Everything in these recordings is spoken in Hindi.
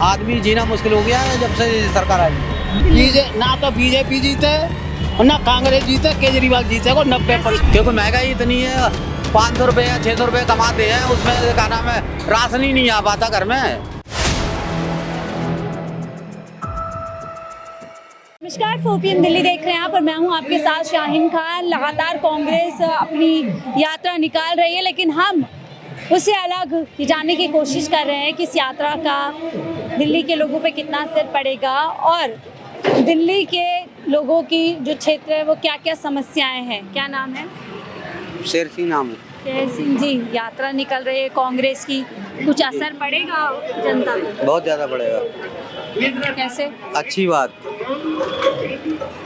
आदमी जीना मुश्किल हो गया है जब से सरकार आई। ना तो बीजेपी जीते और ना कांग्रेस जीते, केजरीवाल जीते को 90%। क्योंकि महंगाई इतनी है, 500 रुपये या 600 रुपये कमाते हैं, उसमें क्या नाम है, राशन ही नहीं आ पाता घर में। नमस्कार, 4PM दिल्ली देख रहे हैं आप और मैं हूं आपके साथ शाहीन खान। लगातार कांग्रेस अपनी यात्रा निकाल रही है, लेकिन हम उससे अलग ये जानने की कोशिश कर रहे हैं कि इस यात्रा का दिल्ली के लोगों पे कितना असर पड़ेगा और दिल्ली के लोगों की जो क्षेत्र है वो क्या क्या समस्याएं हैं। क्या नाम है? शेर सिंह नाम है। शेर सिंह जी, यात्रा निकल रही है कांग्रेस की, कुछ असर पड़ेगा जनता पे? बहुत ज़्यादा पड़ेगा। कैसे? अच्छी बात,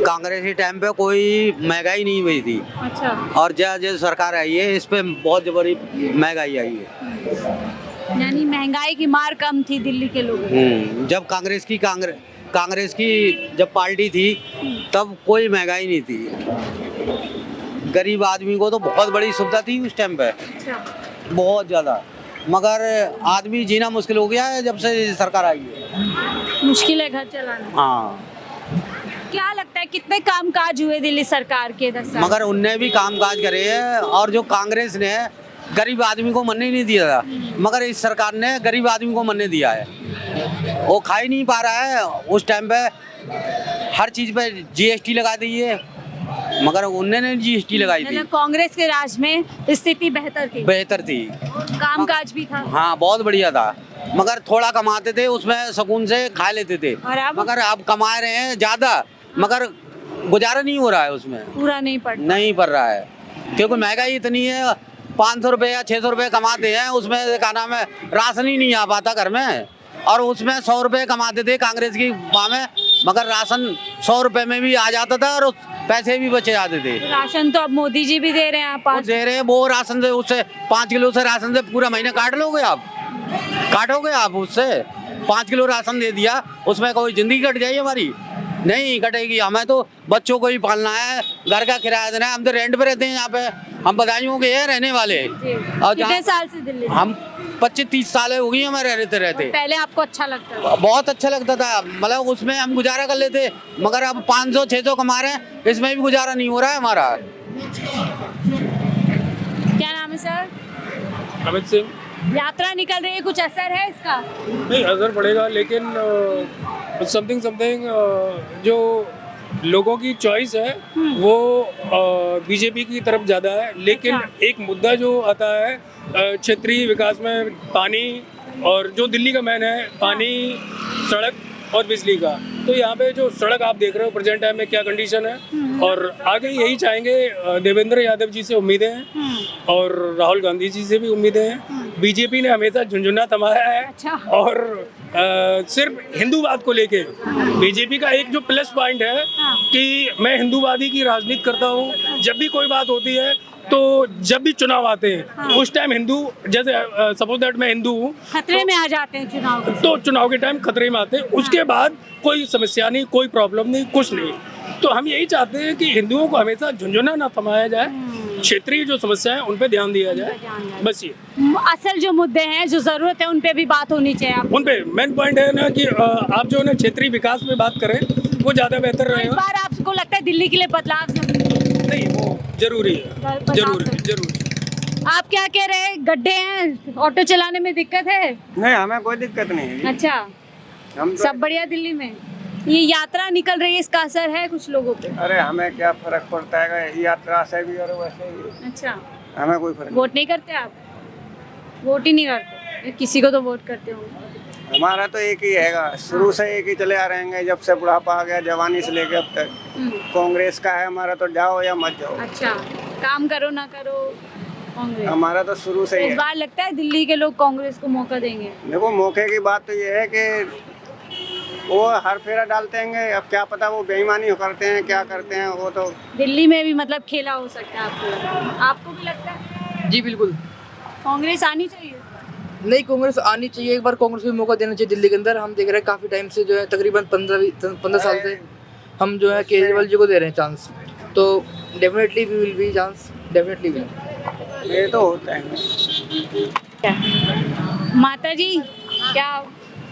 कांग्रेस के टाइम पे कोई महंगाई नहीं हुई थी। अच्छा। और जो सरकार आई है इस पे बहुत बड़ी महंगाई आई है। यानी महंगाई की मार कम थी दिल्ली के लोगों को। जब कांग्रेस की जब पार्टी थी तब कोई महंगाई नहीं थी। गरीब आदमी को तो बहुत बड़ी सुविधा थी उस टाइम पे। अच्छा। बहुत ज़्यादा, मगर आदमी जीना मुश्किल हो गया है जब से सरकार आई है। मुश्किल है घर चलाना। हाँ, क्या लगता है कितने कामकाज हुए दिल्ली सरकार के 10 साल? मगर उनने भी कामकाज करे हैं, और जो कांग्रेस ने गरीब आदमी को मरने नहीं दिया था, मगर इस सरकार ने गरीब आदमी को मरने दिया है। वो खा ही नहीं पा रहा है। उस टाइम पे हर चीज़ पे GST लगा दी है, मगर उन्होंने GST लगाई थी। मतलब कांग्रेस के राज में स्थिति बेहतर थी, कामकाज भी था। हाँ, बहुत बढ़िया था, मगर थोड़ा कमाते थे, उसमें सुकून से खा लेते थे। और अब? मगर अब कमा रहे हैं ज़्यादा, मगर गुजारा नहीं हो रहा है, उसमें पूरा नहीं पड़ रहा है, क्योंकि महंगाई इतनी है। 500 रुपये या 600 रुपये कमाते हैं, उसमें क्या नाम है, राशन ही नहीं आ पाता घर में। और उसमें 100 रुपये कमाते थे कांग्रेस की माँ में, मगर राशन 100 रुपये में भी आ जाता था और पैसे भी बचे जाते थे। राशन तो अब मोदी जी भी दे रहे हैं। वो दे रहे हैं, वो राशन से, उससे 5 किलो से राशन से पूरा महीने काटोगे आप उससे 5 किलो राशन दे दिया, उसमें कोई जिंदगी कट जाएगी हमारी? नहीं कटेगी। हमें तो बच्चों को ही पालना है, घर का किराया देना है। हम तो रेंट पे रहते हैं यहाँ पे, हम बदायूं के हैं रहने वाले। और कितने साल से दिल्ली? हम 25-30 साल हो गई हमें रहते। पहले आपको अच्छा लगता था? बहुत अच्छा लगता था, मतलब उसमें हम गुजारा कर लेते, मगर अब 500-600 कमा रहे हैं, इसमें भी गुजारा नहीं हो रहा है हमारा। क्या नाम है सर? अमित सिंह। यात्रा निकल रही है, कुछ असर है इसका? नहीं, असर पड़ेगा, लेकिन समथिंग जो लोगों की चॉइस है वो बीजेपी की तरफ ज़्यादा है। लेकिन एक मुद्दा जो आता है क्षेत्रीय विकास में, पानी, और जो दिल्ली का मेन है पानी, सड़क और बिजली का। तो यहाँ पे जो सड़क आप देख रहे हो प्रेजेंट टाइम में क्या कंडीशन है, और आगे यही चाहेंगे। देवेंद्र यादव जी से उम्मीदें हैं और राहुल गांधी जी से भी उम्मीदें हैं। बीजेपी ने हमेशा झुंझुना थमाया है। अच्छा। और सिर्फ हिंदूवाद को लेके बीजेपी का एक जो प्लस पॉइंट है कि मैं हिंदूवादी की राजनीति करता हूँ। जब भी कोई बात होती है, तो जब भी चुनाव आते हैं उस टाइम हिंदू, जैसे सपोज दैट मैं हिंदू हूँ, खतरे में आ जाते हैं चुनाव के। तो चुनाव के टाइम खतरे में आते हैं। उसके बाद कोई समस्या नहीं, कोई प्रॉब्लम नहीं, कुछ नहीं। तो हम यही चाहते हैं कि हिंदुओं को हमेशा झुंझुना ना थमाया जाए, क्षेत्रीय जो समस्या है उन पे ध्यान दिया जाए, बस ये। असल जो मुद्दे हैं, जो जरूरत है, उन पे भी बात होनी चाहिए। उन पे मेन पॉइंट है ना कि आप जो है ना क्षेत्रीय विकास में बात करें, वो ज्यादा बेहतर इस रहेगा। बार आपको लगता है दिल्ली के लिए बदलाव नहीं, वो जरूरी है, जरूरी। आप क्या कह रहे हैं? गड्ढे हैं, ऑटो चलाने में दिक्कत है? नहीं, हमें कोई दिक्कत नहीं है। अच्छा, हम तो सब बढ़िया दिल्ली में? ये यात्रा निकल रही है, इसका असर है कुछ लोगों पे? अरे हमें क्या फर्क पड़ता है, यात्रा से भी और वैसे भी। अच्छा, हमें कोई फर्क वोट नहीं करते आप? वोट ही नहीं करते? किसी को तो वोट करते हो? नहीं। हमारा तो एक ही हैगा, शुरू से एक ही चले आ रहे हैं, जब से बुढ़ापा आ गया, जवानी से लेके अब तक कांग्रेस का है हमारा। तो जाओ या मत जाओ। अच्छा, काम करो ना करो कांग्रेस? हमारा तो शुरू से ही इस है। बार लगता है दिल्ली के लोग कांग्रेस को मौका देंगे? देखो, मौके की बात तो ये है कि वो हर फेरा डालते हैं। अब क्या पता वो बेईमानी करते हैं, क्या करते हैं, वो तो दिल्ली में भी मतलब खेला हो सकता है। आपको भी लगता है? जी बिल्कुल। कांग्रेस आनी चाहिए? नहीं, कांग्रेस आनी चाहिए। एक बार कांग्रेस को भी मौका देना चाहिए दिल्ली के अंदर। हम देख रहे हैं काफ़ी टाइम से जो है, तकरीबन 15 साल से हम जो है केजरीवाल जी को दे रहे हैं चांस। तो definitely we will be chance, definitely will. ये तो होता है। माता जी, क्या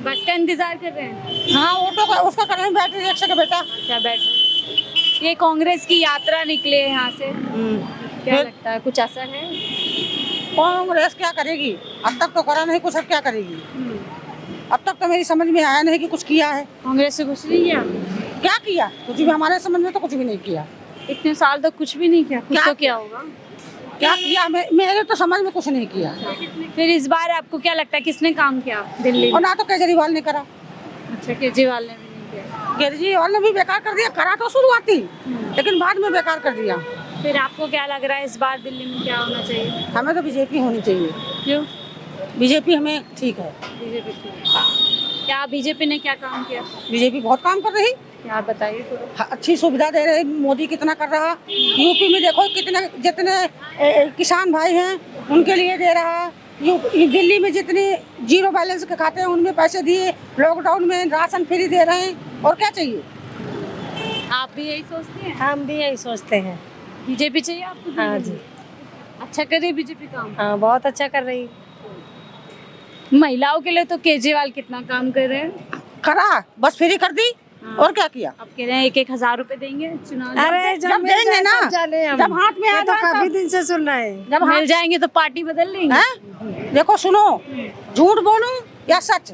बस का इंतजार कर रहे हैं? हाँ ऑटो का उसका कर रहे हैं, बैटरी रिक्शा का बेटा। क्या बैठ ये कांग्रेस की यात्रा निकले यहाँ से, क्या फिर? लगता है कुछ असर है? कांग्रेस क्या करेगी? अब तक तो करा नहीं कुछ, अब क्या करेगी? अब तक तो मेरी समझ में आया नहीं कि कुछ किया है। कांग्रेस से कुछ नहीं किया? क्या किया? कुछ भी हमारे समझ में तो कुछ भी नहीं किया। इतने साल तक कुछ भी नहीं किया, कुछ क्या तो क्या होगा? क्या किया? मेरे तो समझ में कुछ नहीं किया। फिर इस बार आपको क्या लगता है किसने काम किया दिल्ली और में? ना तो केजरीवाल ने करा। अच्छा, केजरीवाल ने भी नहीं किया। केजरीवाल ने भी बेकार कर दिया, करा तो शुरुआती लेकिन बाद में बेकार कर दिया। फिर आपको क्या लग रहा है इस बार दिल्ली में क्या होना चाहिए? हमें तो बीजेपी होनी चाहिए। क्यों बीजेपी हमें ठीक है। बीजेपी? क्या बीजेपी ने क्या काम किया? बीजेपी बहुत काम कर रही, क्या बताइए थोड़ा। अच्छी सुविधा दे रहे। मोदी कितना कर रहा। यूपी में देखो कितने जितने किसान भाई हैं उनके लिए दे रहा। दिल्ली में जितने जीरो बैलेंस के खाते हैं उनमें पैसे दिए। लॉकडाउन में राशन फ्री दे रहे हैं। और क्या चाहिए? आप भी यही सोचते हैं? हम भी यही सोचते हैं। बीजेपी चाहिए आपको? हाँ दिल्ली जी। में? अच्छा करे बीजेपी काम? हाँ बहुत अच्छा कर रही। महिलाओं के लिए तो केजरीवाल कितना काम कर रहे हैं। करा, बस फ्री कर दी। और क्या किया? अब कह रहे हैं 1-1 हजार रुपए देंगे चुनाव में। अरे जब देंगे ना, जब हाथ में ये आ तो जाए काफी तब। दिन से सुन रहे हैं। जब मिल जाएंगे तो पार्टी बदल लेंगे। हैं? देखो सुनो, झूठ बोलूं या सच?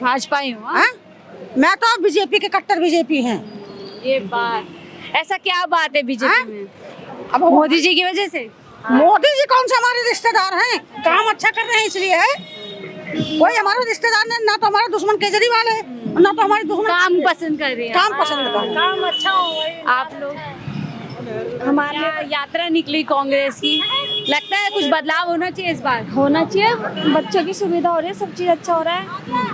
भाजपा ही हो? हाँ? हैं? मैं तो बीजेपी के कट्टर बीजेपी हैं। ये बात, ऐसा क्या बात है बीजेपी में? अब मोदी जी की वजह से? मोदी जी कौन से हमारे रिश्तेदार हैं? काम अच्छा कर रहे हैं इसलिए है। कोई हमारा रिश्तेदार नहीं, ना तो हमारा दुश्मन केजरीवाल है और ना तो हमारे दुश्मन काम पसंद कर रहे हैं। काम पसंद कर रहे हैं। काम अच्छा हो। आप लोग हमारी यात्रा निकली कांग्रेस की, लगता है कुछ बदलाव होना चाहिए इस बार? होना चाहिए। बच्चों की सुविधा हो रही है, सब चीज़ अच्छा हो रहा है।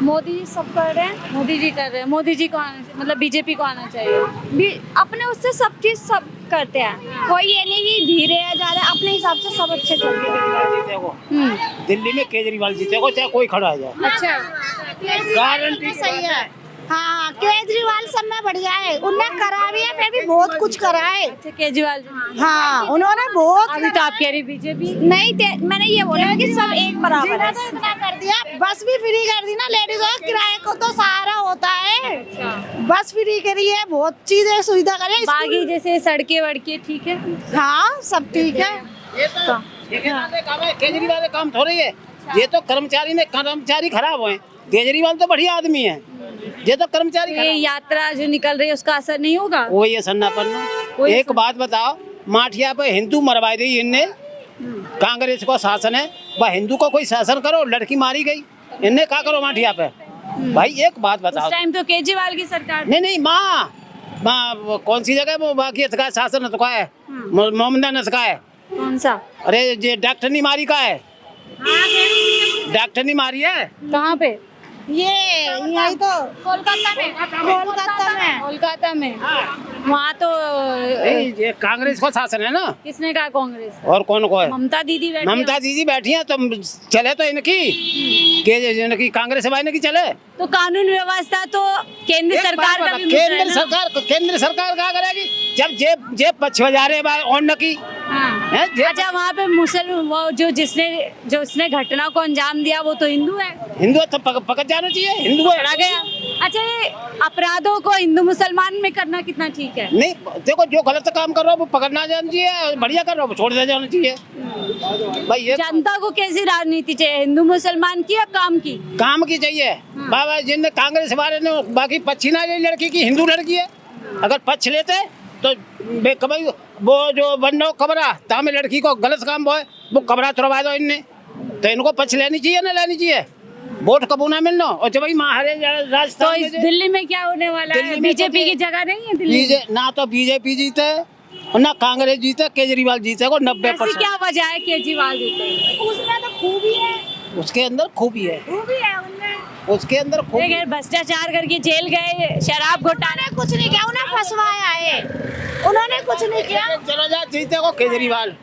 मोदी जी सब कर रहे हैं। मोदी जी कर रहे हैं। मोदी जी को आना मतलब बीजेपी को आना चाहिए। भी अपने उससे सब चीज़ सब करते हैं। कोई ये नहीं कि धीरे है ज़्यादा, अपने हिसाब से सब अच्छे चल रहे हैं। दिल्ली में केजरीवाल जीतेगा चाहे कोई खड़ा हो जाए। अच्छा, गारंटी सही है। हाँ केजरीवाल सब में बढ़िया है, उनने करा भी है, फिर भी बहुत कुछ करा है। अच्छा केजरीवाल जी। हाँ उन्होंने बहुत अभी तो आप कह रही बीजेपी। नहीं मैंने ये बोला कि सब एक बराबर है। इतना कर दिया, बस भी फ्री कर दी ना लेडीजों के, किराए को तो सहारा होता है। बस फ्री करी है, बहुत चीजें सुविधा करी है। बाकी जैसे सड़कें वड़कें ठीक है? हाँ सब ठीक है। केजरीवाल का काम थोड़ी है, ये तो कर्मचारी खराब हुए। केजरीवाल तो बढ़िया आदमी है, ये तो कर्मचारी ये यात्रा जो निकल रही है उसका असर नहीं होगा? कोई असर ना पड़ना। एक बात बताओ, माठिया पे हिंदू मरवाई दी इनने। कांग्रेस को शासन है, वह हिंदू को कोई शासन करो, लड़की मारी गई, इनने क्या करो माठिया पे? भाई एक बात बताओ। उस टाइम तो केजरीवाल की सरकार। नहीं माँ वो कौन सी जगह वो बाकी का शासन का है, मोहम्मदा नस का है। कौन सा? अरे ये डॉक्टर नहीं मारी का है, डॉक्टर नहीं मारी है। कहाँ पे? ये यही तो कोलकाता में। कोलकाता में। वहाँ तो नहीं, ये कांग्रेस को शासन है ना। किसने कहा कांग्रेस? और कौन को है? ममता दीदी बैठी है। ममता दीदी बैठी है तो चले तो इनकी कांग्रेस सभा इनकी चले। तो कानून व्यवस्था तो केंद्र एक सरकार बात का भी बता, मुद्दा है ना? केंद्र सरकार क्या करेगी जब जेब पछ बजा रहे और न की हाँ। है? अच्छा वहाँ पे मुसलमान वो जो उसने घटना को अंजाम दिया वो तो हिंदू है, हिंदू तो पकड़ जाना चाहिए, हिंदू है। पकड़ा गया। अच्छा ये अपराधों को हिंदू मुसलमान में करना कितना ठीक है? नहीं देखो, जो गलत काम कर रहा हो वो पकड़ना जाना चाहिए, बढ़िया कर रहा हो वो छोड़ दे जाना चाहिए। भाई ये जनता को कैसी राजनीति चाहिए, हिंदू मुसलमान की या काम की? काम की चाहिए। बाबा जिनने कांग्रेस वाले ने बाकी पक्ष ना ले लड़की की, हिंदू लड़की है, अगर पक्ष लेते तो कभी वो जो बनो कमरा तामे लड़की को गलत काम वो कमरा तुड़वा दो इनने, तो इनको पक्ष लेनी चाहिए ना लेनी चाहिए, वोट कबू ना मिलना। और जब भाई महारे तो राजस्थान इस दिल्ली में क्या होने वाला है? दिल्ली में बीजेपी तो की जगह नहीं है दिल्ली में? ना तो बीजेपी जीते और ना कांग्रेस जीते, केजरीवाल जीते को 90%। ऐसी क्या वजह है केजरीवाल जीते? उसमें तो खूबी है, उसके अंदर खूबी है, खूबी है उनमें। उसके अंदर खूबी। देखिए भ्रष्टाचार करके जेल गए, शराब घोटाला। उन्होंने कुछ नहीं किया, उन्हें फंसवाया है, उन्होंने कुछ नहीं किया। चलो जा जीते को केजरीवाल।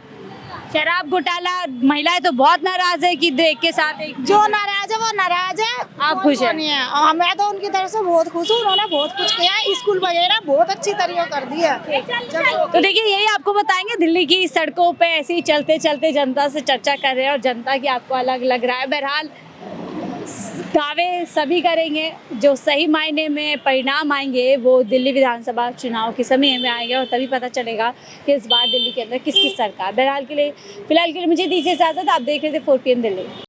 शराब घोटाला, महिलाएं तो बहुत नाराज है कि देख के साथ एक जो नाराज है वो नाराज है। आप खुश हैं? नहीं है। और मैं तो उनकी तरफ से बहुत खुश हूँ, उन्होंने बहुत कुछ किया है, स्कूल वगैरह बहुत अच्छी तरीके कर दी है। तो देखिए यही आपको बताएंगे, दिल्ली की सड़कों पे ऐसे ही चलते चलते जनता से चर्चा कर रहे हैं और जनता की आपको अलग लग रहा है। बहरहाल दावे सभी करेंगे, जो सही मायने में परिणाम आएंगे वो दिल्ली विधानसभा चुनाव के समय में आएंगे और तभी पता चलेगा कि इस बार दिल्ली के अंदर किसकी सरकार। फिलहाल के लिए मुझे दीजिए इजाज़त। आप देख रहे थे 4 PM दिल्ली।